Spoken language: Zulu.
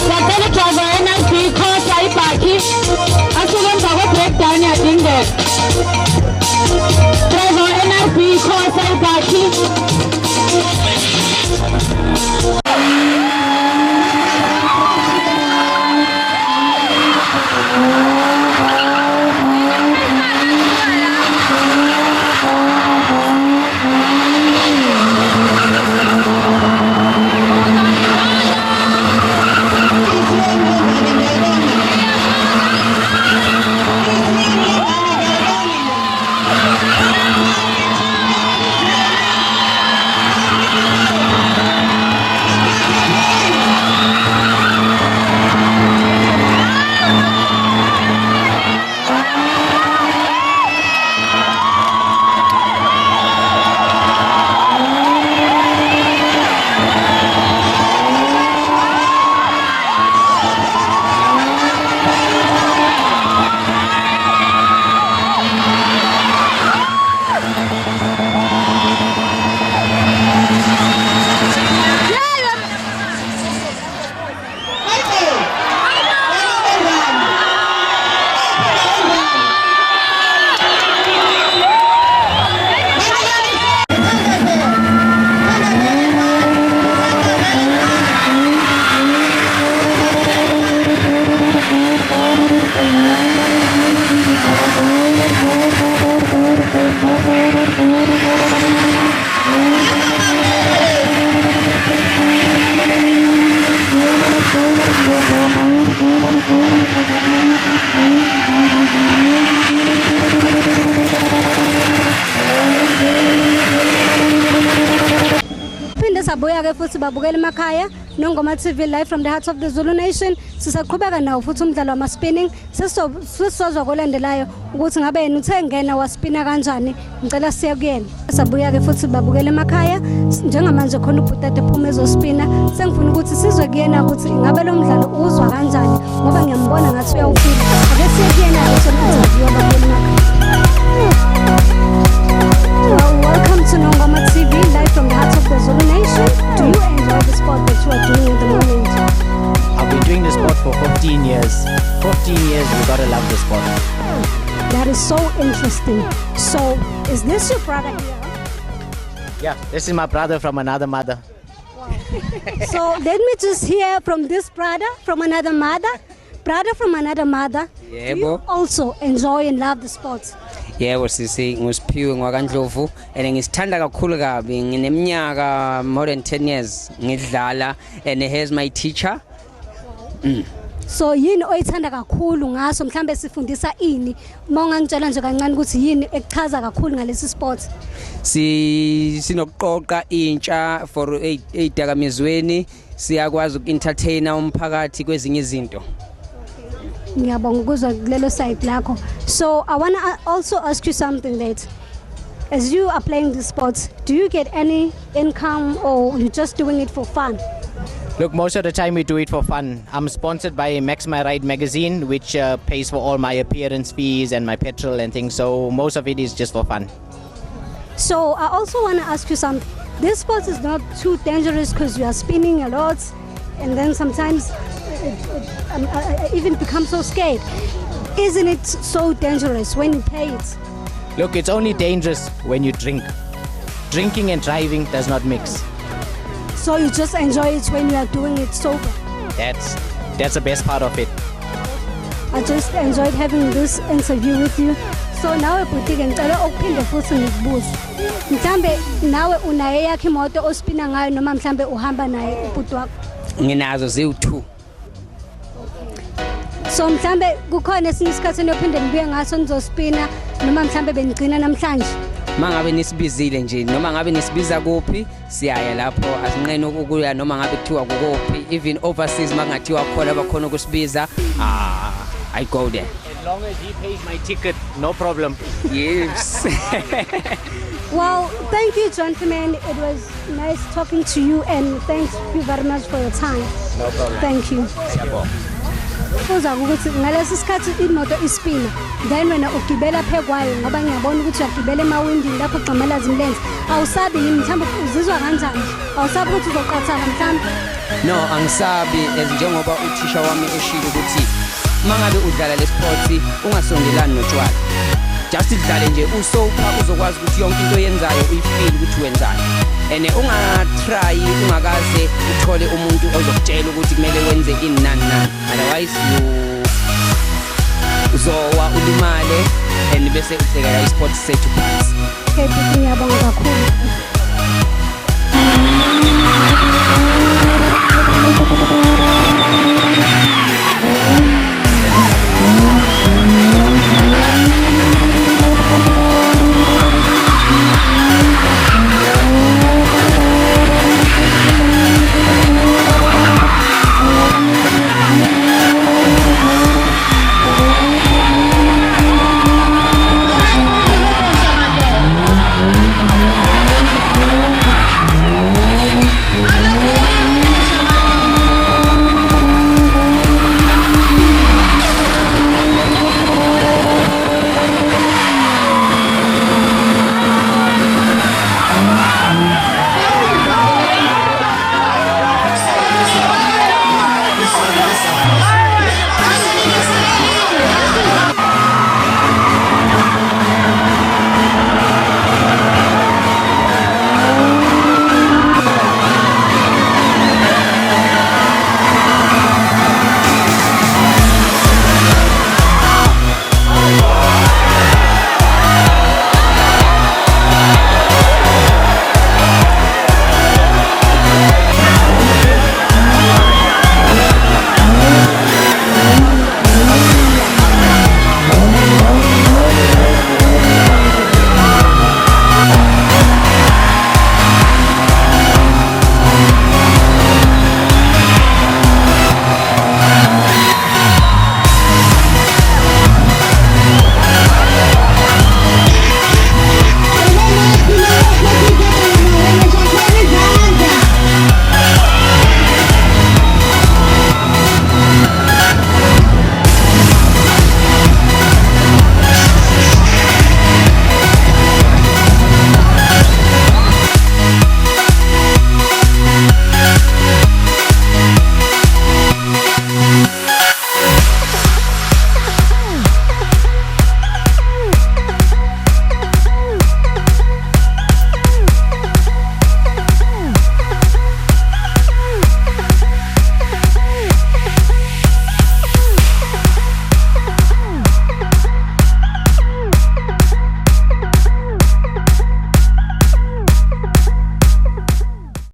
Ngakele driver NLP khosa ibhaki asuke emva kwe-breakdown yadingeka. Driver NLP khosa ibhaki. Sabuya-ke futhi babukela emakhaya Nongoma TV live from the heart of the Zulu Nation. Sisaqhubeka nawo futhi umdlalo wama-spinning. Sisizwa kolandelayo ukuthi ngabe yena uthe ngena waspina kanjani. Ngicela siye kuyena. Sabuya-ke futhi babukela emakhaya njengamanje khona ubhutata ephuma ezospina. Sengifuna ukuthi sizwe kuyena ukuthi ngabe lo mdlalo uzwa kanjani ngoba ngiyambona ngathi uyawufila. Ake siye kuyena ukuthi interview babukela emakhaya. Welcome to Nongoma TV, live from the heart of the Zulu Nation. Do you enjoy the sport that you are doing at the moment? I've been doing the sport for 15 years. 15 years, we gotta love the sport. That is so interesting. So, is this your brother here? Yeah, this is my brother from another mother. Wow. So, let me just hear from this brother from another mother. Brother from another mother. Yeah, do you also enjoy and love the sport? Yebo sisi ngusiphiwe ngwakaNdlovu and ngisithanda kakhulu kabi ngineminyaka more than 10 years ngidlala and here's my teacher. So yini oyithanda kakhulu ngaso mhlambe sifundisa ini uma ungangitshela nje kancane ukuthi yini ekuchaza kakhulu ngalesi sport? Sinokuqoqa intsha for eidakamizweni siyakwazi ukentertainer umphakathi kwezinye izinto. So I want to also ask you something, that as you are playing the sports, do you get any income or you're just doing it for fun? Look, most of the time we do it for fun. I'm sponsored by Max My Ride magazine, which pays for all my appearance fees and my petrol and things. So most of it is just for fun. So I also want to ask you something. This sport is not too dangerous because you are spinning a lot and then sometimes I even become so scared. Isn't it so dangerous when you play it? Look, it's only dangerous when you drink. Drinking and driving does not mix. So you just enjoy it when you are doing it sober? That's the best part of it. I just enjoyed having this interview with you. So now Butike ngicela ukuphinde futhi ngikubuze. Mhlambe nawe unaye yakhe imoto ospina ngayo noma mhlambe uhamba naye ubhuti wakho? Nginazo ziwu2. So mhlambe kukhona esinye isikhathi enophinde nibuye ngaso nizospina noma mhlambe benigcina namhlanje? Mangabe nisibizile nje noma ngabe nisibiza kuphi siyaya lapho asinqene ukuya noma ngabe kuthiwa kukuphi even overseas mangathiwa khona bakhona ukusibiza I go there. As long as he pays my ticket, no problem. Yes. Well, thank you, gentlemen. It was nice talking to you, and thanks you very much for your time. No problem. Thank you. Uza ukuthi ngalesi sikhathi imoto ispina then wena ugibela phekwayo ngoba ngiyabona ukuthi uyagibela emawindini lapho ugxamela zimlenze awusabi yini mhlawumbe uzizwa kanjani awusabi ukuthi uzoqathana mhlawumbe No angisabi njengoba uthisha wami eshilo ukuthi mangabe udlala le sport ungasondelani notshwala just idlale nje usopha uzokwazi ukuthi yonke into yenzayo uyifeel ukuthi wenzani ene ungatry ungakaze uthole umuntu ozokutshela ukuthi kumele wenze ini nani otherwise uzowa ulimale and bese uhlekela isport sethu phansi. Okay bhuti ngiyabonga kakhulu